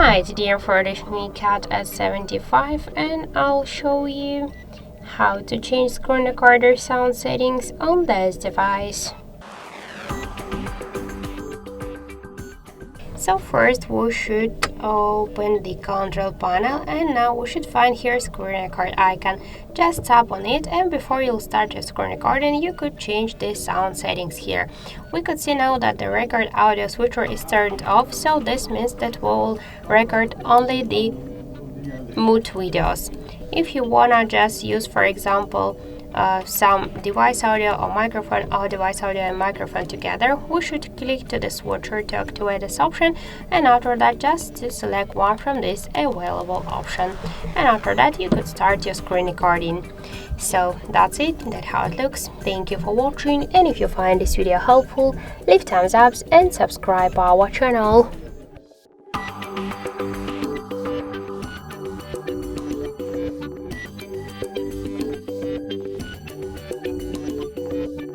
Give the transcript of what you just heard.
Hi, today I'm with me Cat S75 and I'll show you how to change screen recorder sound settings on this device. So first we should open the control panel and now we should find here screen record icon. Just tap on it and before you'll start your screen recording you could change the sound settings here. We could see now that the record audio switcher is turned off, so this means that we'll record only the mood videos. If you wanna just use, for example, some device audio or microphone or device audio and microphone together, we should click to the switcher to activate this option, and after that just to select one from this available option, and after that you could start your screen recording. So that's it, that's how it looks. Thank you for watching, and if you find this video helpful, leave thumbs up and subscribe our channel.